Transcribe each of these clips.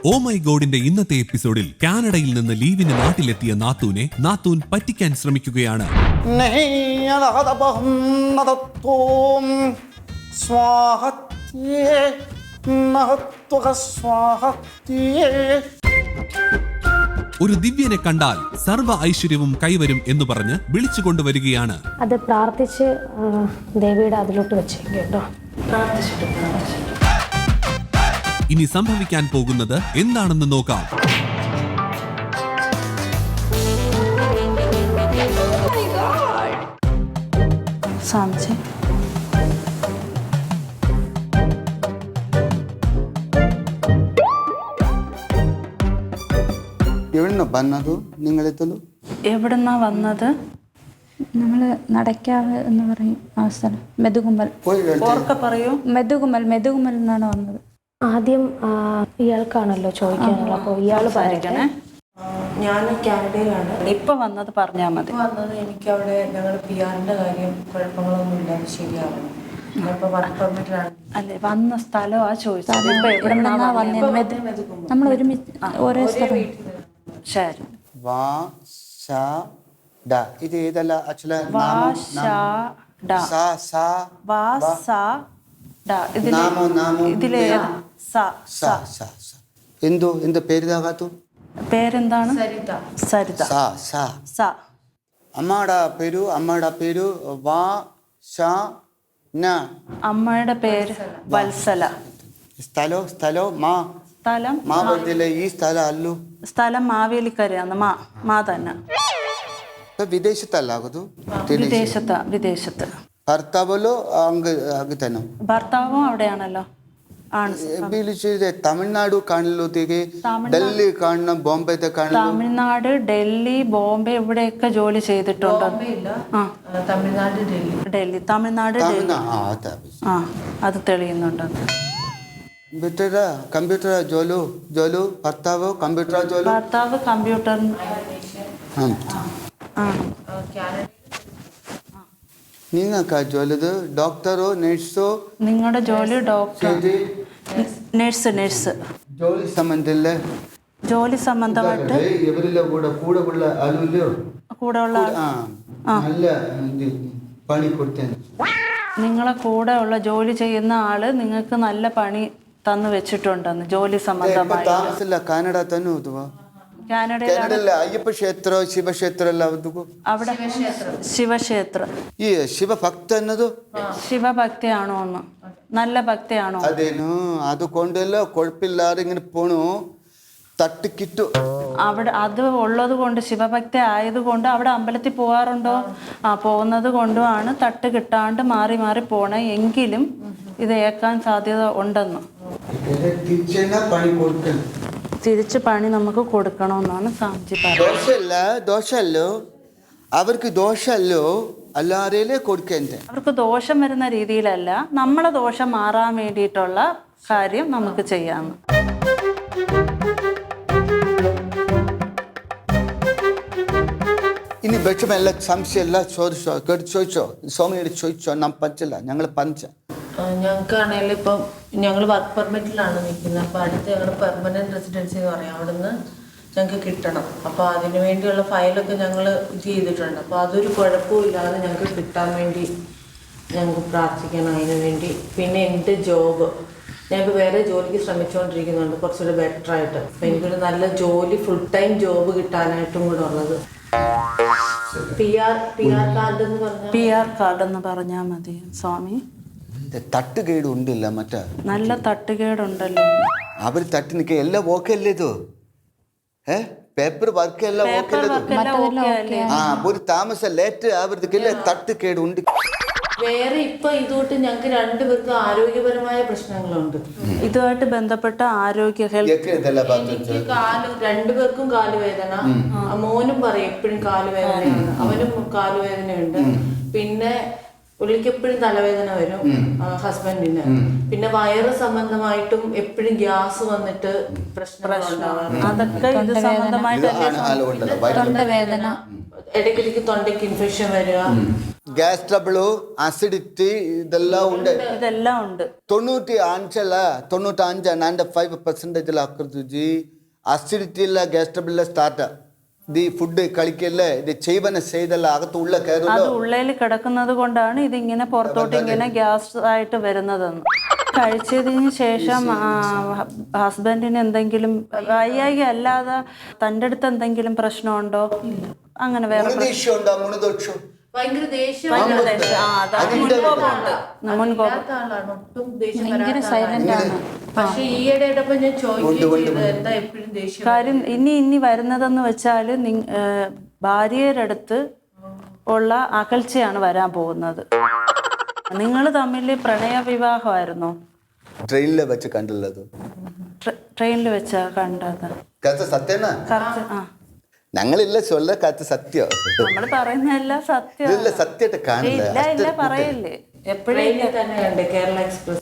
Oh my ഗോഡിന്റെ ഇന്നത്തെ എപ്പിസോഡിൽ കാനഡയിൽ നിന്ന് ലീവിന് നാട്ടിലെത്തിയ നാത്തൂനെ നാത്തൂൻ പറ്റിക്കാൻ ശ്രമിക്കുകയാണ്. ഒരു ദിവ്യനെ കണ്ടാൽ സർവ്വ ഐശ്വര്യവും കൈവരും എന്ന് പറഞ്ഞ് വിളിച്ചു കൊണ്ടുവരികയാണ്. അത് പ്രാർത്ഥിച്ച് ദേവിയുടെ അതിലോട്ട് വെച്ചേട്ടോ. ഇനി സംഭവിക്കാൻ പോകുന്നത് എന്താണെന്ന് നോക്കാം. എവിടുന്നാ വന്നത്? നമ്മൾ നടക്കാവ് എന്ന് പറയും ആ സ്ഥലം. മെതുകുമ്മൽ. പറയൂ. മെതുകുമ്മൽ എന്നാണ് വന്നത്. ആദ്യം ഇയാൾക്കാണല്ലോ ചോദിക്കാനുള്ളത്, അപ്പോൾ ഇയാൾ പറയണേ. ഞാൻ കാനഡയിലാണ്. ഇപ്പൊ വന്നത് പറഞ്ഞാൽ മതി. വന്നത് എനിക്ക് അവിടെ ഞങ്ങളുടെ PR-ന്റെ കാര്യം കുഴപ്പങ്ങളൊന്നും ഇല്ലാതെ ശരിയാവണം. അല്ലെ വന്ന സ്ഥലം ആ ചോദിച്ചത്. ഇപ്പൊ എവിടെന്നാ നമ്മൾ ഒരുമിച്ച് ഓരോ സ്ഥലം. ശരി. ഇത് ഏതല്ല എന്തോ പേരിതാകാത്തു. പേരെന്താണ്? സരിത. അമ്മയുടെ പേര് അമ്മയുടെ പേര് വത്സല. സ്ഥലം മാവേലിക്കരയാണ്. മാ തന്നെ. വിദേശത്ത്. ഭർത്താവും അവിടെയാണല്ലോ. തമിഴ്നാട് തമിഴ്നാട്, ഡൽഹി, ബോംബെ ഇവിടെയൊക്കെ ജോലി ചെയ്തിട്ടുണ്ട്. തമിഴ്നാട് ആ അത് തെളിയുന്നുണ്ട്. കമ്പ്യൂട്ടർ ഭർത്താവ് കമ്പ്യൂട്ടർ. നിങ്ങൾക്ക് ജോലി ഡോക്ടറോ നഴ്സോ? നിങ്ങളുടെ ജോലി ഡോക്ടർ, നഴ്സ്. ജോലി സംബന്ധമായിട്ട് നിങ്ങളെ കൂടെ ഉള്ള ജോലി ചെയ്യുന്ന ആള് നിങ്ങൾക്ക് നല്ല പണി തന്നു വെച്ചിട്ടുണ്ടെന്ന്. ജോലി സംബന്ധമായി കാനഡ തന്നെ. കാനഡയിലാണ്. അയ്യപ്പ ക്ഷേത്ര, ശിവക്ഷേത്ര അവിടെ ശിവക്ഷേത്ര. ഈ ശിവഭക്ത എന്നത് ശിവഭക്തിയാണോ? ഒന്ന് നല്ല ഭക്തിയാണോ? അതേനു. അതുകൊണ്ടല്ലോ കുഴപ്പമില്ലാതെ ഇങ്ങനെ പോണു. തട്ടിക്കിട്ടു അവിടെ അത് ഉള്ളത് കൊണ്ട്, ശിവഭക്തി ആയതുകൊണ്ട് അവിടെ അമ്പലത്തിൽ പോകാറുണ്ടോ? പോകുന്നത് കൊണ്ടുമാണ് തട്ട് കിട്ടാണ്ട് മാറി മാറി പോണേ. എങ്കിലും ഇത് ഏക്കാൻ സാധ്യത ഉണ്ടെന്ന്. തിരിച്ച് പണി നമുക്ക് കൊടുക്കണമെന്നാണ് സാംജി പറയുന്നത്. ദോഷല്ലോ അവർക്ക്, ദോഷല്ലോ അല്ലാതെ കൊടുക്കണ്ടേ. അവർക്ക് ദോഷം വരുന്ന രീതിയിലല്ല, നമ്മളെ ദോഷം മാറാൻ വേണ്ടിയിട്ടുള്ള കാര്യം നമുക്ക് ചെയ്യാമെന്ന്. ഇനി വിഷമല്ല, സംശയമല്ല, ചോദിച്ചോ സ്വാമിയോട് ചോദിച്ചോ. നാം പഞ്ചല്ല, ഞങ്ങൾ പഞ്ച. ഞങ്ങൾക്കാണെങ്കിൽ ഇപ്പം ഞങ്ങൾ വർക്ക് പെർമിറ്റിലാണ് നിൽക്കുന്നത്. അപ്പോൾ അടുത്ത് ഞങ്ങൾ പെർമനൻറ്റ് റെസിഡൻസി എന്ന് പറയാം, അവിടുന്ന് ഞങ്ങൾക്ക് കിട്ടണം. അപ്പോൾ അതിന് വേണ്ടിയുള്ള ഫയലൊക്കെ ഞങ്ങൾ ചെയ്തിട്ടുണ്ട്. അപ്പോൾ അതൊരു കുഴപ്പവും ഇല്ലാതെ ഞങ്ങൾക്ക് കിട്ടാൻ വേണ്ടി ഞങ്ങൾക്ക് പ്രാർത്ഥിക്കണം അതിന് വേണ്ടി. പിന്നെ എൻ്റെ ജോബ്, ഞങ്ങൾക്ക് വേറെ ജോലിക്ക് ശ്രമിച്ചുകൊണ്ടിരിക്കുന്നുണ്ട് കുറച്ചുകൂടി ബെറ്ററായിട്ട്. അപ്പോൾ എനിക്കൊരു നല്ല ജോലി, ഫുൾ ടൈം ജോബ് കിട്ടാനായിട്ടും കൂടെ ഉള്ളത്. PR കാർഡ് എന്ന് പറഞ്ഞാൽ മതി സ്വാമി. തട്ടുകേട് ഉണ്ടല്ല, മറ്റേ നല്ല തട്ടുകേടുണ്ടല്ലോ. അവർ തട്ടി നിൽക്കുക. എല്ലാം ഓക്കെ അല്ലേ? ഇത് പേപ്പർ വർക്ക് എല്ലാം ഓക്കെ അല്ലേ? ഒരു താമസം ലേറ്റ് ആവൃത്തിക്കല്ലേ തട്ടുകേട് ഉണ്ട്. വേറെ ഇപ്പൊ ഇതുകൊണ്ട് ഞങ്ങൾക്ക് രണ്ടുപേർക്കും ആരോഗ്യപരമായ പ്രശ്നങ്ങളുണ്ട്. ഇതുമായിട്ട് ബന്ധപ്പെട്ട ആരോഗ്യ രണ്ടുപേർക്കും കാലുവേദന. മോനും പറയും എപ്പോഴും കാലുവേദനയാണ്, അവനും കാലുവേദനയുണ്ട്. പിന്നെ പുള്ളിക്ക് എപ്പോഴും തലവേദന വരും ഹസ്ബൻഡിന്. പിന്നെ വയറ് സംബന്ധമായിട്ടും എപ്പോഴും ഗ്യാസ് വന്നിട്ട് പ്രശ്നങ്ങളുണ്ടാവാറുണ്ട്. അതൊക്കെ ഇത് സംബന്ധമായിട്ട് ഇടയ്ക്കിടയ്ക്ക് തൊണ്ടയ്ക്ക് ഇൻഫെക്ഷൻ വരിക. ഗ്യാസ് ട്രബിള്, അസിഡിറ്റി ഇതെല്ലാം ഉണ്ട്. ഇതെല്ലാം ഉണ്ട്. 95% ಹಾಕಿರ್ತೀವಿ ಜಿ. ಅಸಿಡಿಟಿ ಇಲ್ಲ, ಗ್ಯಾಸ್ ಟ್ರಬಲ್ ಇಲ್ಲ ಸ್ಟಾರ್ಟ್. ഇത് ഫുഡ് കഴിക്കല്ലേ, ഇത് ചെയ്വന ചെയ്തല്ല, അകത്ത് ഉള്ള കയറുമല്ലോ. അത് ഉള്ളിൽ കിടക്കുന്നത് കൊണ്ടാണ് ഇതിങ്ങനെ പുറത്തോട്ട് ഇങ്ങനെ ഗ്യാസ് ആയിട്ട് വരുന്നതെന്ന്. കഴിച്ചതിന് ശേഷം ഹസ്ബൻഡിന് എന്തെങ്കിലും വയ്യായി അല്ലാതെ തൻ്റെ അടുത്ത് എന്തെങ്കിലും പ്രശ്നമുണ്ടോ? അങ്ങനെ വേറെ മുനിദോഷം ഉണ്ടോ? മുനിദോഷം ഭയങ്കര ദേഷ്യം. ഭയങ്കര സൈലന്റ് ആണ്. പക്ഷെ ഈയിടെ ഞാൻ ചോദിക്കുകയും എന്താ എപ്പോഴും ദേഷ്യം. കാര്യം ഇനി വരുന്നതെന്ന് വെച്ചാൽ ഭാര്യയുടെ അടുത്ത് ഉള്ള അകൽച്ചയാണ് വരാൻ പോകുന്നത്. നിങ്ങൾ തമ്മിൽ പ്രണയ വിവാഹമായിരുന്നോ? ട്രെയിനിൽ വെച്ച് കണ്ടുള്ളത്. ട്രെയിനിൽ വെച്ചാ കണ്ടത്? കഥ സത്യനാ? ഞങ്ങളില്ല ചൊല്ല കഥ സത്യം. നമ്മൾ പറയുന്നതെല്ലാം സത്യം. ഇല്ല സത്യമായിട്ട് കാണില്ല. ഇല്ല പറയല്ലേ. എപ്പോഴും തന്നെ കണ്ടേ കേരള എക്സ്പ്രസ്.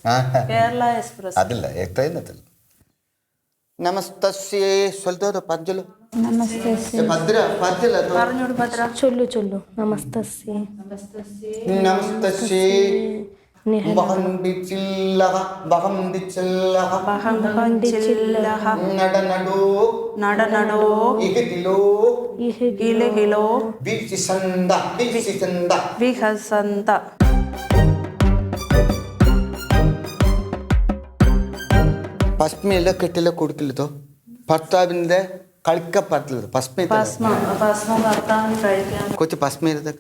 കേരള എക്സ്പ്രസ് അതില്ല, ട്രെയിനത്തില്ല. നമസ്തസ്യേ സ്വൽതോ പഞ്ചലു. നമസ്തേ. ഭദ്ര പഞ്ചല പറഞ്ഞോട് ഭദ്ര. ചൊല്ലു. നമസ്തസ്യേ. നമസ്തസ്യേ ബഹം ബിച്ചില്ലഹ ബഹം ബിച്ചില്ലഹ ബഹം ബിച്ചില്ലഹ നടനടോ ഇഹ്തിലോ ഇലഹിലോ വിസിസന്ദ വിഹസന്ത. ഭസ്മയെല്ലാം കെട്ടില്ല കൊടുക്കില്ലതോ ഭർത്താവിൻ്റെ കളിക്കപ്പാട്ടില്ലത്. ഭസ്മ ഭർത്താവിന് കഴിക്കാൻ കൊച്ചു ഭസ്മ ഇരുത്.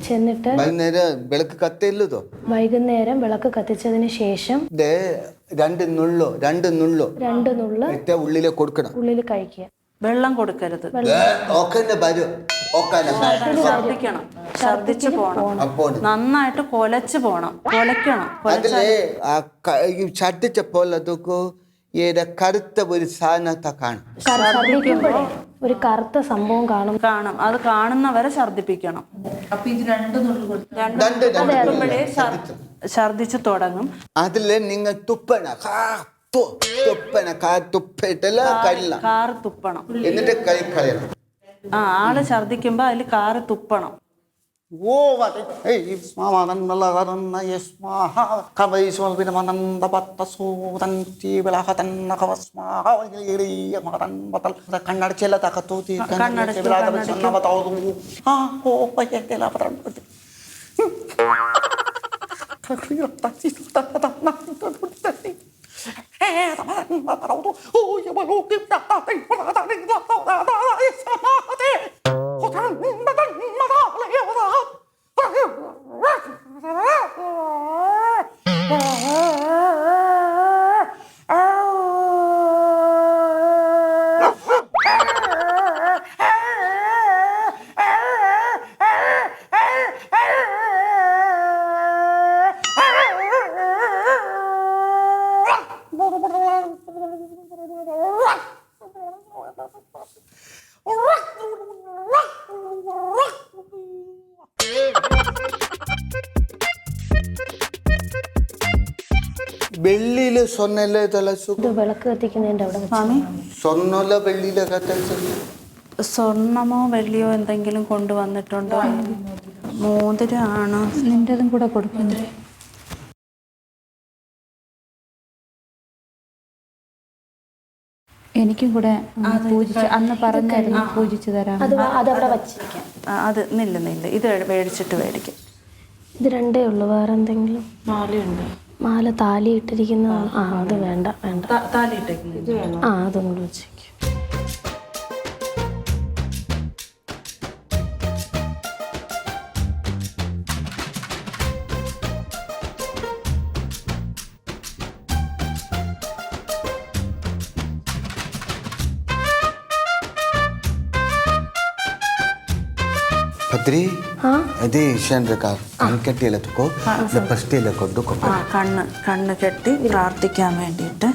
ചെന്നിട്ട് വൈകുന്നേരം വിളക്ക് കത്തില്ലതോ. വൈകുന്നേരം വിളക്ക് കത്തിച്ചതിന് ശേഷം രണ്ട് നുള്ളോ ഉള്ളിലെ കൊടുക്കണം. ഉള്ളിൽ കഴിക്കുക. വെള്ളം കൊടുക്കരുത്. ഛർദിക്കണം. ഛർദിച്ചു പോണം. നന്നായിട്ട് കൊലച്ചു പോണം. കൊലക്കണം. അതിലെ ഛർദിച്ചപ്പോൾ അതൊക്കെ കറുത്ത ഒരു സാധനത്തെ കാണും. ഒരു കറുത്ത സംഭവം കാണും. അത് കാണുന്നവരെ ഛർദിപ്പിക്കണം. അപ്പൊ ഇത് രണ്ടും ഛർദിച്ചു തുടങ്ങും. അതില് നിങ്ങൾ കാറ് തുപ്പണം. എന്നിട്ട് കൈ കളയണം. ആള് ഛർദിക്കുമ്പോ അതിൽ കാറ് തുപ്പണം. കണ്ണടച്ചല്ല തകത്തൂത്തി വെള്ളിയില് സ്വർണ്ണല്ലേ വിളക്ക് കത്തിക്കുന്നതിന്റെ അവിടെ സ്വർണ്ണല്ല വെള്ളിയിലെ കത്തിച്ചത്. സ്വർണമോ വെള്ളിയോ എന്തെങ്കിലും കൊണ്ടുവന്നിട്ടുണ്ടോ? മോതിരാണ്. നിന്റെതും കൂടെ കൊടുക്കുന്നു. എനിക്കും കൂടെ പൂജിച്ച് അന്ന് പറഞ്ഞായിരുന്നു പൂജിച്ചു തരാം. അതവിടെ വച്ചിരിക്കാം. അത് നില്ല ഇത് മേടിച്ചിട്ട് മേടിക്കാം. ഇത് രണ്ടേ ഉള്ളു. വേറെ എന്തെങ്കിലും? മാലയുണ്ട്. മാല താലി ഇട്ടിരിക്കുന്നതാണ്. അത് വേണ്ട. താലി ഇട്ടേക്കുന്നത് അതും കൂടെ വെച്ചേക്കും. ഭദ്രി അതെ കൺകെട്ടിയല്ല തുക്കോ ഫസ്റ്റിയല്ല കൊണ്ടു കണ്ണ് കെട്ടി പ്രാർത്ഥിക്കാൻ വേണ്ടിയിട്ട്.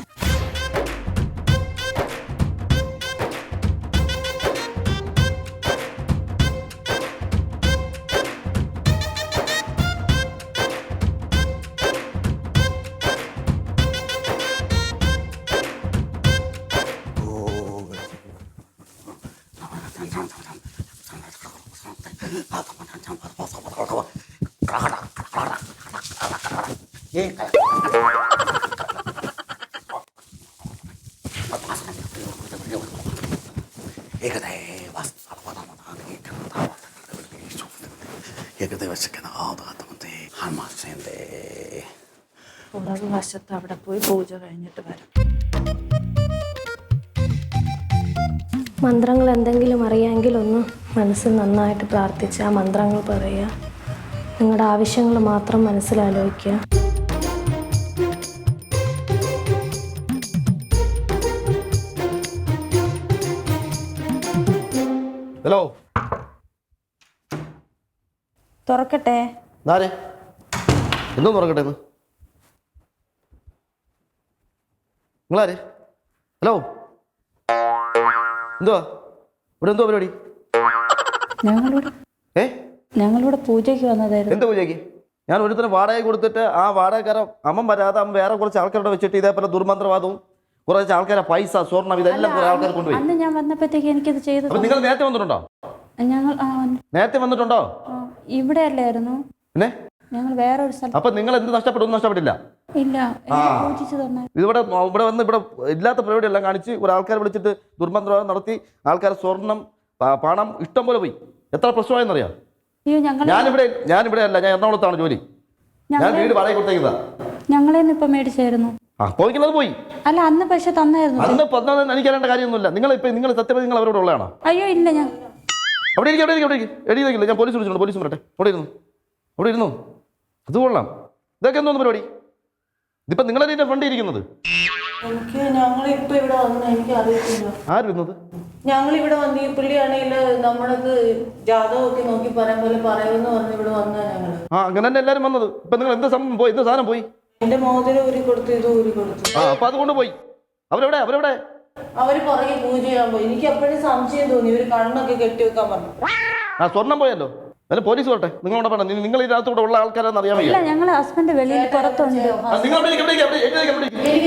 പുറകു വശത്ത് അവിടെ പോയി പൂജ കഴിഞ്ഞിട്ട് വരാം. മന്ത്രങ്ങൾ എന്തെങ്കിലും അറിയാമെങ്കിൽ ഒന്ന് മനസ്സിൽ നന്നായിട്ട് പ്രാർത്ഥിച്ച് ആ മന്ത്രങ്ങൾ പറയുക. നിങ്ങളുടെ ആവശ്യങ്ങൾ മാത്രം മനസ്സിലാലോചിക്കുക. ഹലോ, തുറക്കട്ടെ? ആരെ എന്തോ തുറക്കട്ടെ എന്ന് നിങ്ങളാരെ? ഹലോ, എന്തുവാ ഇവിടെ? എന്തോ പരിപാടി? ഞങ്ങളിവിടെ പൂജയ്ക്ക് വന്നതായിരുന്നു. എന്താ പൂജയ്ക്ക്? ഞാൻ ഒരുത്തരം വാടക കൊടുത്തിട്ട് ആ വാടകക്കാരൻ അമ്മൻ വരാതെ അമ്മ വേറെ കുറച്ച് ആൾക്കാരോട് വെച്ചിട്ട് ഇതേപോലെ ദുർമന്ത്രവാദവും കുറച്ച് ആൾക്കാരെ പൈസ സ്വർണ്ണം ഇതെല്ലാം കുറെ ആൾക്കാർ കൊണ്ടുപോയി. അന്ന് ഞാൻ വന്നപ്പോഴത്തേക്ക് എനിക്കിത് ചെയ്തു. അപ്പൊ നിങ്ങൾ നേരത്തെ വന്നിട്ടുണ്ടോ? ഞങ്ങൾ നേരത്തെ വന്നിട്ടുണ്ടോ? ഇവിടെ അല്ലായിരുന്നു, പിന്നെ ഞങ്ങൾ വേറെ ഒരു സ്ഥലം. അപ്പൊ നിങ്ങൾ എന്ത് നഷ്ടപ്പെട്ടു? ഒന്നും നഷ്ടപ്പെട്ടില്ല. ഇല്ല, പൂജിച്ചു തന്നെ. ഇവിടെ വന്ന് ഇവിടെ ഇല്ലാത്ത പരിപാടി എല്ലാം കാണിച്ച് ഒരു ആൾക്കാരെ വിളിച്ചിട്ട് ദുർമന്ത്രവാദം നടത്തി ആൾക്കാരെ സ്വർണം പണം ഇഷ്ടം പോലെ പോയി. എത്ര പ്രശ്നമായെന്നറിയാം. ഞാനിവിടെ അല്ല, ഞാൻ എറണാകുളത്താണ് ജോലി. ഞാൻ വീട് വാടക കൊടുത്തേക്കുന്നതാ. ഞങ്ങളേന്ന് ഇപ്പൊ മേടിച്ചായിരുന്നു. പോയിക്കുന്നത് പോയി. അല്ല, അന്ന് പക്ഷെ തന്നായിരുന്നു. അന്ന് എനിക്ക് അറിയേണ്ട കാര്യമൊന്നുമില്ല. നിങ്ങൾ സത്യം നിങ്ങൾ അവരോട് ഉള്ളതാണോ? അയ്യോ ഇല്ല, ഞാൻ അവിടെ എഴുതിയില്ല. ഞാൻ പോലീസ് വിളിച്ചിട്ടുണ്ട്. പോലീസ് വരട്ടെ. അവിടെ ഇരുന്നു. അത് കൊള്ളാം. ഇതൊക്കെ എന്തോന്ന് പരിപാടി? ഇതിപ്പോ നിങ്ങളെ ഫ്രണ്ട് ഇരിക്കുന്നത്. ഞങ്ങളിപ്പോ ഇവിടെ വന്നു, എനിക്ക് അറിയത്തില്ല ആര് വരുന്നത്. ഞങ്ങളിവിടെ വന്ന് ഈ പുള്ളിയാണെങ്കിൽ നമ്മളത് ജാതകമൊക്കെ നോക്കി പറയാൻ പോലെ പറയുമെന്ന് പറഞ്ഞ് ഇവിടെ വന്നാ ഞങ്ങള്. അങ്ങനെ തന്നെ എല്ലാരും വന്നത്. ഇപ്പൊ നിങ്ങൾ എന്ത് സംഭവം പോയി? എന്ത് സാധനം പോയി? എന്റെ മോതിരം ഊരി കൊടുത്തു, ഇത് ഊരി കൊടുത്തു. അപ്പൊ അതുകൊണ്ട് പോയി. അവരെവിടെ? അവര് പുറകെ പൂജ ചെയ്യാൻ പോയി. എനിക്ക് എപ്പോഴും സംശയം തോന്നി, ഇവര് കണ്ണൊക്കെ കെട്ടി വെക്കാൻ പറഞ്ഞു. സ്വർണം പോയല്ലോ. അല്ല, പോലീസ് വരട്ടെ. നിങ്ങളോട് പറഞ്ഞ നിങ്ങൾ ഇതിനകത്തൂടെ ഉള്ള ആൾക്കാരെന്ന് അറിയാൻ വയ്യ. ഞങ്ങളെ ഹസ്ബൻഡ് വെളിയിൽ പുറത്തുണ്ട്. എനിക്ക്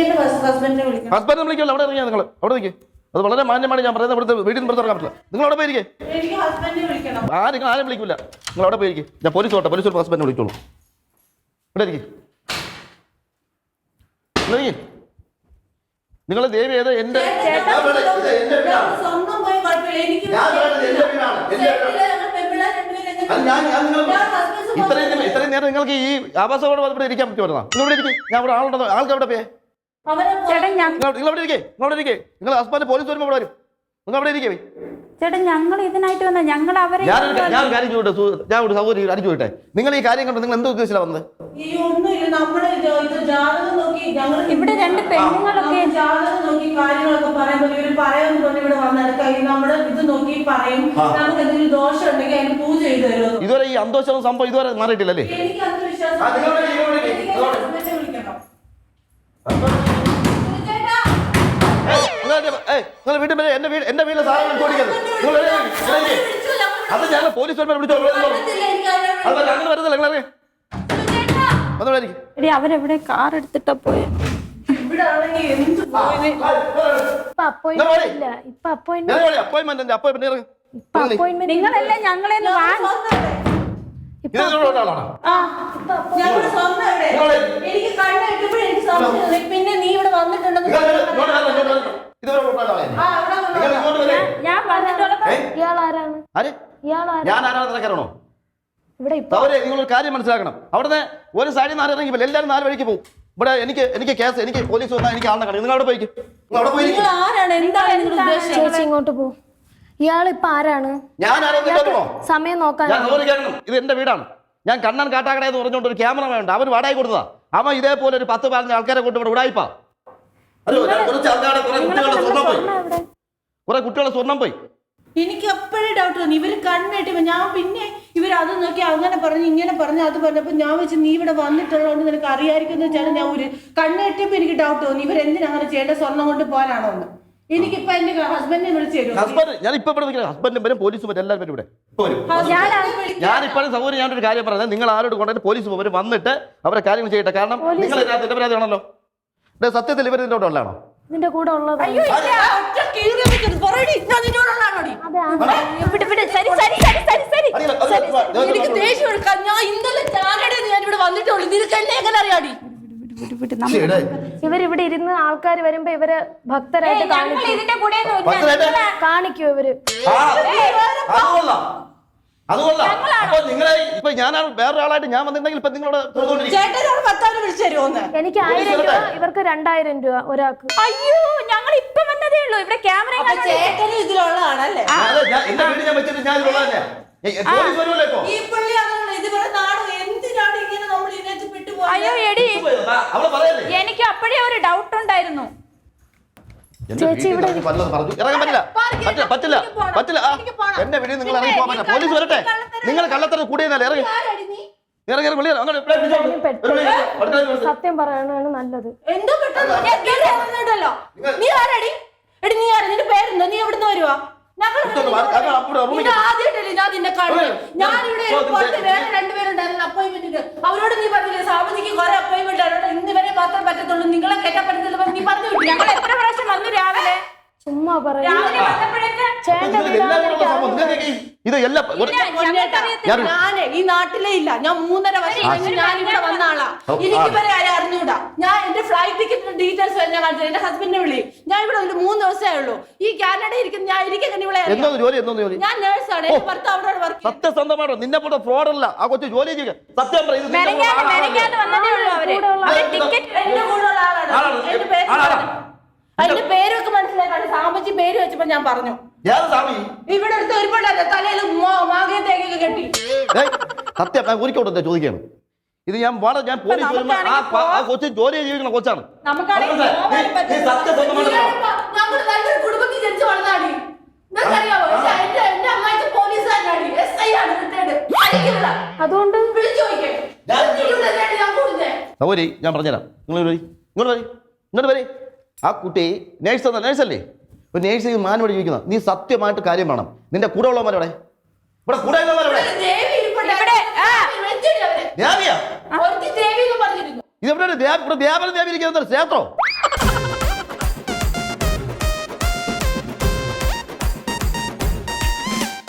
എന്റെ ഹസ്ബൻഡിനെ വിളിക്കണം. ഹസ്ബൻഡിനെ വിളിക്കല്ലോ. അവിടെ ഇറങ്ങിയാ നിങ്ങൾ അവിടെ നിൽക്കുക. അത് വളരെ മാന്യമാണ് ഞാൻ പറയുന്നത്. ഇവിടുത്തെ വീട്ടിൽ നിന്ന് പുറത്തിറക്കാൻ പറ്റില്ല. നിങ്ങൾ അവിടെ പോയിരിക്കേ. എനിക്ക് ഹസ്ബൻഡിനെ വിളിക്കണം. നിങ്ങൾ ആരും വിളിക്കില്ല. നിങ്ങൾ അവിടെ പോയിരിക്കും. ഞാൻ പോലീസ് വരട്ടെ. പോലീസ് ഹസ്ബൻഡിനെ വിളിച്ചോളൂ. ഇവിടെ ഇരിക്കും. നിങ്ങൾ ദേവി ഏത്? എന്റെ സ്വന്തം പോയി കുഴപ്പമില്ല. എനിക്ക് ഇത്രയും നേരം നിങ്ങൾക്ക് ഈ ആവാസത്തോടെ ഇവിടെ ഇരിക്കാൻ പറ്റുമായിരുന്നോ? നിങ്ങൾ ഇവിടെ ഇരിക്കും. ഞാൻ ഇവിടെ ആളുണ്ടോ? ആൾക്ക് എവിടെ പോയേ? നിങ്ങൾ അവിടെ ഇരിക്കേ. നിങ്ങൾ ഹസ്ബൻഡ് പോലീസ് വരുമ്പോൾ ഇവിടെ വരും. നിങ്ങൾ അവിടെ ഇരിക്കേ. ചേട്ടാ, ഞങ്ങൾ ഇതിനായിട്ട് വന്ന ഞങ്ങൾ അവരെ ഞാൻ കാര്യം ചോദിട്ടെ. ഞാൻ ഒരു സൗകര്യം അടിച്ചു ചോദിട്ടെ. നിങ്ങൾ ഈ കാര്യം കണ്ടോ? നിങ്ങൾ എന്തോ ഉദ്ദേശിച്ചാണ് വന്നത്? ഇവിടെ രണ്ട് പെണ്ണുങ്ങളൊക്കെ ജാതകം നോക്കി കാര്യങ്ങളൊക്കെ പറയുമ്പോൾ ഇവര് പറയാന്ന് പറഞ്ഞ് ഇവിടെ വന്നെടുക്കാം. നമ്മുടെ ഇത് നോക്കി പറയും, നമുക്ക് എന്തെങ്കിലും ദോഷം ഉണ്ടെങ്കിൽ അതിന് പൂജ ചെയ്ത് തരുമോ? ഇതുവരെ ഈ അന്തോഷം സംഭവം ഇതുവരെ മാറിയിട്ടില്ലല്ലേ? എനിക്ക് അന്ധവിശ്വാസം നിങ്ങൾ വീട്ടിൽ എന്റെ വീട്ടിലെ സാധനങ്ങൾ ചോദിക്കരുത്. അത് ഞാൻ പോലീസ് വിളിച്ചോ. അങ്ങനെ വരുന്നില്ല. നിങ്ങൾ അവരെവിടെ കാർ എടുത്തിട്ടാ പോയെ? നിങ്ങളല്ലേ ഞങ്ങളെ പിന്നെ നീ ഇവിടെ വന്നിട്ടുണ്ടെന്ന് ഞാൻ ആരാണോ? നിങ്ങളൊരു കാര്യം മനസ്സിലാക്കണം. അവിടുന്ന് ഒരു സൈഡിൽ നിന്ന് ഇറങ്ങി എല്ലാവരും 4 വഴിക്ക് പോകും. ഇവിടെ എനിക്ക് കേസ്, എനിക്ക് പോലീസ് വന്നാൽ എനിക്ക് ആളിനെ കാണും. നിങ്ങൾ അവിടെ പോയിക്കും. ചേച്ചി ഇങ്ങോട്ട് പോ. ഇയാളിപ്പോ ആരാണ്? സമയം നോക്കാൻ. ഇത് എന്റെ വീടാണ്. ഞാൻ കണ്ണൻ കാട്ടാക്കട എന്ന് പറഞ്ഞുകൊണ്ട് ഒരു ക്യാമറ വേണ്ട. അവന് വാടക കൊടുത്തതാ. അവൻ ഇതേപോലെ ഒരു 10-15 ആൾക്കാരെ കൊണ്ട് ഇവിടെ ഉടായിപ്പാ. കുറെ കുട്ടികളെ സ്വർണം പോയി. എനിക്ക് എപ്പോഴും ഡൗട്ട് തോന്നി. ഇവര് കണ്ണെട്ടിപ്പോ ഞാൻ പിന്നെ ഇവരത് നോക്കി അങ്ങനെ പറഞ്ഞു ഇങ്ങനെ പറഞ്ഞു അത് പറഞ്ഞപ്പോ ഞാൻ വെച്ച് നീ ഇവിടെ വന്നിട്ടുള്ളതുകൊണ്ട് നിനക്ക് അറിയാമായിരിക്കും വെച്ചാൽ ഞാൻ ഒരു കണ്ണെട്ടിയപ്പോ എനിക്ക് ഡൗട്ട് തോന്നി ഇവരെന്തിനാ അങ്ങനെ ചെയ്യേണ്ട, സ്വർണം കൊണ്ട് പോകാനാണോ എന്ന്. എനിക്കിപ്പോ എന്റെ ഹസ്ബൻഡിനെ വിളിച്ചു തരും. ഞാൻ ഇപ്പൊ ഇവിടെ ഹസ്ബൻഡും വരും, പോലീസും വരും, എല്ലാവരും ഇവിടെ. ഞാനിപ്പോഴും സൗകര്യം ഞാനൊരു കാര്യം പറഞ്ഞത്, നിങ്ങൾ ആരോട് കൊണ്ടുവന്നിട്ട് പോലീസ് വരും, വന്നിട്ട് അവരെ കാര്യങ്ങൾ ചെയ്യട്ടെ. കാരണം നിങ്ങൾ നിരപരാധിയാണല്ലോ. സത്യത്തിൽ ഇവർ ഇതിന്റെ ഉള്ളതാണോ? നിന്റെ കൂടെ ഉള്ളത് അയ്യോ ഇല്ല, ഒറ്റ കീറി വെച്ചത്. പറയടി, ഞാൻ നിന്നോടുള്ളതാണോടി? എനിക്ക് ദേഷ്യം എടുക്കാൻ ഞാൻ ഇന്നലെ ഞാനിവിടെ വന്നിട്ടുള്ളൂ. നിനക്ക് എന്നെ എങ്ങനെ അറിയാടി? ഇവരിവിടെ ഇരുന്ന് ആൾക്കാർ വരുമ്പോ ഇവര് ഭക്തരായിട്ട് ഇതിന്റെ കൂടെ കാണിക്കൂ ഇവര്. അതുകൊള്ള അപ്പൊ നിങ്ങളെ ഇപ്പൊ ഞാനാണ് വേറൊരാളായിട്ട് ഞാൻ വന്നിട്ടുണ്ടെങ്കിൽ ഇപ്പൊ നിങ്ങളോട് ചേട്ടനോട് ഭർത്താവിനെ വിളിച്ചു തരുമോന്ന്? എനിക്ക് 1000 രൂപ, ഇവർക്ക് 2000 രൂപ ഒരാൾക്ക്. അയ്യോ ഞങ്ങൾ ഇപ്പൊ വന്നതേ ഉള്ളൂ. ഇവിടെ ക്യാമറ ചേട്ടനും ഇതിലുള്ളതാണല്ലേ? എന്റെ വീട് ഞാൻ വെച്ചിട്ട് ഞാൻ ഇതിലുള്ളതന്നെ. പോലീസ് വരുമല്ലോ ഇപ്പൊ. ഈ പുള്ളി അതാണ് ഇതുവരെ നാട് എന്തിനാണ് ഇങ്ങനെ നമ്മൾ ഇതിനകത്ത് പെട്ടുപോയത്? അയ്യോ എടി, അവള് പറയല്ലേ എനിക്ക് അപ്പോഴേ ഒരു ഡൗട്ട് ഉണ്ടായിരുന്നു. ചേച്ചി ഇവിടെ പലതും പറഞ്ഞു ഇറങ്ങാൻ പറ്റില്ല പറ്റില്ല പറ്റില്ല എന്റെ വീട്ടിൽ നിങ്ങൾ ഇറങ്ങി പോകാൻ പറ്റില്ല. പോലീസ് വരട്ടെ. നിങ്ങൾ കള്ളത്തരം കൂടിയെന്നല്ലേ ഇറങ്ങി ഇറങ്ങി വിളിയാ സത്യം പറയാനാണ് നല്ലത്. എന്തോ പെട്ടെന്ന് നീ ആരടി? എടി നീ ആരാ? നിന്റെ പേരെന്തോ? നീ എവിടുന്ന് വരുവാ? ആദ്യമായിട്ടല്ലേ ഞാൻ നിന്നെ കാണുന്നത്. ഞാനിവിടെ വേറെ രണ്ടുപേരുണ്ടായിരുന്നു അപ്പോയിന്റ്മെന്റിന്. അവരോട് നീ പറഞ്ഞില്ലേ സാമൂഹിക്ക് കുറെ അപ്പോയിന്റ്മെന്റ് ആണ്, ഇന്ന് വരെ മാത്രം പറ്റത്തുള്ളൂ, നിങ്ങളെ കേട്ടാ പറ്റത്തില്ല നീ പറഞ്ഞു വിട്ടു. ഞങ്ങൾ എത്ര പ്രാവശ്യം വന്നു രാവിലെ? ചുമ്മാ പറയാ. ഇത് എല്ലാം ഞാനേ ഈ നാട്ടിലേ ഇല്ല. ഞാൻ 3.5 വർഷം ഞാൻ ഇവിടെ വന്ന ആളാ. എനിക്ക് വരെ ആരും അറിഞ്ഞൂടാ. ഞാൻ എന്റെ ഫ്ലൈറ്റ് ടിക്കറ്റിന്റെ ഡീറ്റെയിൽസ് വരെ ഞാൻ കാണിച്ചു. എന്റെ ഹസ്ബൻഡിനെ വിളി. ഞാൻ ഇവിടെ ഒരു 3 ദിവസമേ ഉള്ളൂ. ഈ കാനഡയിൽ ഇരിക്കുന്ന ഞാൻ ഇരിക്കുന്ന ഇവിടെ ഞാൻ നേഴ്സാണ്. എന്റെ ഭർത്താവ് അവിടെ വർക്ക്. സത്യസന്ധമാണോ? നിന്നെ പോലെ ഫ്രോഡല്ല ആ കൊച്ചു ജോലി ചെയ്യുക. സത്യം പറയും. എന്റെ കൂടെ ഉള്ള ആളാണ്. എന്റെ പേര് അതിന്റെ പേരൊക്കെ മനസ്സിലാക്കാണ്. സാമ്പത്തിക പേര് വെച്ചപ്പോ ഞാൻ പറഞ്ഞു ഇവിടെ അടുത്ത് ഒരുപാട് തലയിൽ മാകെ തേക്കൊക്കെ കെട്ടി. സത്യം ഞാൻ ഒരിക്കലും ചോദിക്കാണ്. ഇത് ഞാൻ പോലീസ് വരുമ്പോ ആ കൊച്ചു ജോലി ജീവിക്കുന്ന കൊച്ചാണ്. ഞങ്ങൾ നല്ലൊരു കുടുംബത്തിൽ ജനിച്ചു വളർന്നാടി. എന്റെ അമ്മായിക്ക് പോലീസുകാരനാടി. SI ആണ് റിട്ടയർഡ്. അതുകൊണ്ട് വിളിച്ചു നോക്കിയേ. സൗരി ഞാൻ പറഞ്ഞുതരാം. ഇങ്ങോട്ട് വരി. ആ കുട്ടി നേഴ്സല്ലേ? ഒരു നേഴ്സ് മാനോട് ജീവിക്കുന്ന നീ സത്യമായിട്ട് കാര്യം വേണം. നിന്റെ കൂടെ ഉള്ളവന്മാരോടെ ഇവിടെ കൂടെ ഇതെവിടെ ദേവനും ദേവി ഇരിക്കുന്ന ക്ഷേത്രോ?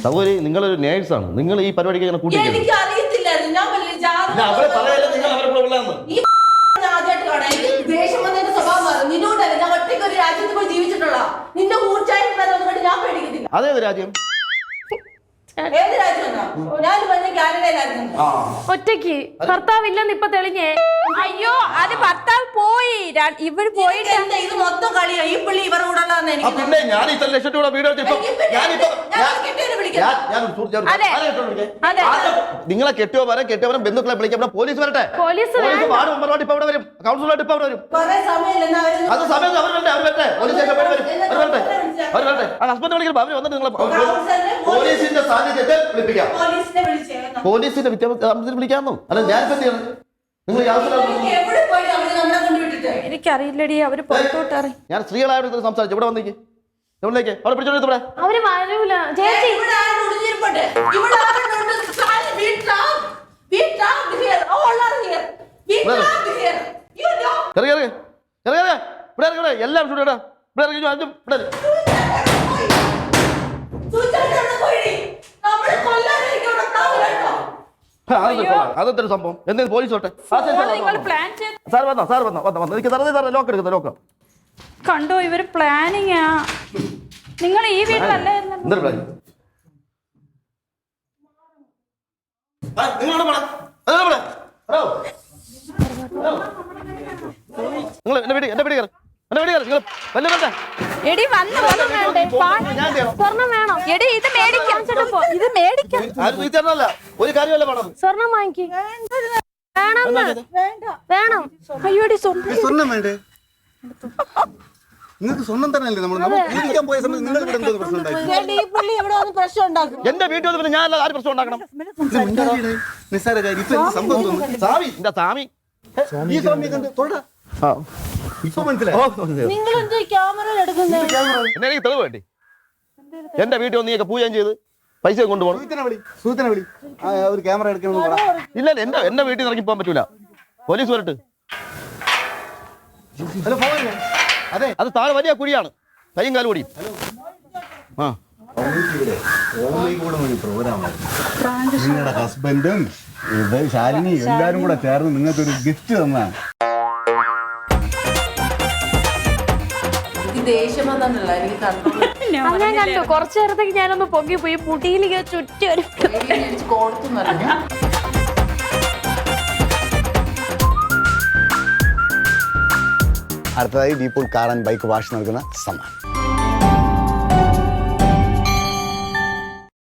സൗരി നിങ്ങളൊരു നേഴ്സാണ്. നിങ്ങൾ ഈ പരിപാടിക്ക് ഇങ്ങനെ കൂട്ടി എനിക്ക് അറിയത്തില്ലായിരുന്നു. ഞാൻ ആദ്യമായിട്ട് കാണാം. എനിക്ക് ദേഷ്യം വന്നതിന്റെ സ്വഭാവം മാറും. നിന്നോടല്ല, ഞാൻ ഒറ്റയ്ക്ക് ഒരു രാജ്യത്ത് പോയി ജീവിച്ചിട്ടുള്ള നിന്റെ ഊർച്ചായിട്ട് വന്നുകൊണ്ട് ഞാൻ പേടിക്കുന്നില്ല. അതേത് രാജ്യം? ഏത് രാജ്യം? ഞാൻ പറഞ്ഞ കാനഡയിലായിരുന്നു. ഒറ്റയ്ക്ക് ഭർത്താവില്ലെന്ന് ഇപ്പൊ തെളിഞ്ഞേ. അയ്യോ അത് ഭർത്താവ് പോയി, ഇവര് പോയിട്ട് ഇത് മൊത്തം കളിയാ. ഈ പുള്ളി ഇവരുടെ കൂടെ ഉള്ളതെന്ന് എനിക്ക് പിന്നെ ഞാൻ ഇത്ര ലക്ഷം രൂപ വീഡിയോ നിങ്ങളെ കെട്ടിയവരെ ബന്ധുക്കളെ വിളിക്കാൻ പോലീസ് വരട്ടെ. പോലീസ് വാർഡ് മെമ്പറോട് ഇപ്പൊ അവിടെ വരും, കൗൺസിലറായിട്ട് ഇപ്പൊ അവിടെ വരും. കുറെ സമയമില്ല. അത് സമയത്ത് അവർ വരട്ടെ. പോലീസ് അവർ വരട്ടെ. ആ ഹസ്ബൻഡ് വിളിക്കുമ്പോൾ അവർ വന്നിട്ട് നിങ്ങളെ പോലീസിന്റെ സാന്നിധ്യത്തിൽ വിളിപ്പിക്കാം. പോലീസിന്റെ വിദ്യാഭ്യാസത്തിൽ വിളിക്കാമെന്നോ? അല്ല ഞാനിപ്പോ നിങ്ങൾ എനിക്കറിയില്ലടി, അവര് പുറത്തോട്ട് ഇറങ്ങി. ഞാൻ സ്ത്രീകളായിട്ട് സംസാരിച്ചു. ഇവിടെ വന്നേക്ക്, എവിടേക്ക് അവിടെ പിടിച്ചോടെ. അവര് വരൂല ചേച്ചി. എല്ലാം ഇവിടെ അതെന്തൊരു സംഭവം? എന്തെങ്കിലും പോലീസ് വട്ടെ. സാർ വന്നോ എനിക്ക് ലോക്ക് എടുക്കുന്ന ലോക്ക് കണ്ടോ? ഇവര് പ്ലാനിങ്ങാ. നിങ്ങൾ ഈ വീട്ടിലല്ലായിരുന്നു. നിങ്ങൾ എന്റെ വീട് എടി വന്നു സ്വർണം വേണം. എടി ഇത് മേടിക്കാം. ഇത് മേടിക്കാം. ഒരു കാര്യമല്ല വേണം. സ്വർണം വാങ്ങിക്ക്. വേണം. അയ്യോടി സ്വർണം വേണ്ടേ? നിങ്ങൾക്ക് സ്വർണം തന്നെയല്ലേ നമ്മൾ പോയ സമയത്ത് നിങ്ങൾ ഇവിടെ എന്തോ പ്രശ്നം ഉണ്ടായി? ഈ പുള്ളി എവിടെ വന്ന് പ്രശ്നം ഉണ്ടാക്കും? എന്റെ വീട്ടിൽ വന്ന് പിന്നെ ഞാൻ ആര് പ്രശ്നം ഉണ്ടാക്കണം? നിസ്സാര കാര്യം. ഇപ്പൊ എന്ത് സംഭവം തോന്നുന്നു? സ്വാമി ഈ സ്വാമിയെ കണ്ട് തൊടാ. ഇപ്പൊ മനസ്സിലായി. നിങ്ങൾ എന്തോ ക്യാമറ എടുക്കുന്നത്? എന്നെ എനിക്ക് തെളിവ് വേണ്ടി. എന്റെ വീട്ടിൽ വന്ന് നീയൊക്കെ പൂജ ചെയ്ത് പൈസ കൊണ്ടുപോകണം. സുഹൃത്തിനെ വിളി. ഒരു ക്യാമറ എടുക്കണം. ഇല്ല എന്റെ വീട്ടിൽ നിന്ന് ഇറങ്ങി പോകാൻ പറ്റൂല. പോലീസ് വരട്ടെ. ഹലോ അത് താഴെ വലിയ കുഴിയാണ്, കൈയും കാലും ഓടിയും. ആ നിങ്ങളുടെ ഹസ്ബൻഡും ഇത് ശാലിനി എല്ലാരും കൂടെ ചേർന്ന് നിങ്ങൾക്കൊരു ഗിഫ്റ്റ് തന്നാ. ദേഷ്യം വന്നല്ല എനിക്ക് കണ്ടു ഞാൻ കണ്ടു. കുറച്ചു നേരത്തേക്ക് ഞാനൊന്ന് പൊങ്ങി പോയി മുടിയിലേക്ക് ചുറ്റി ഒരു കൊടുത്തു നല്ല. അടുത്തതായി De Paul car and bike wash നൽകുന്ന സമ്മാനം.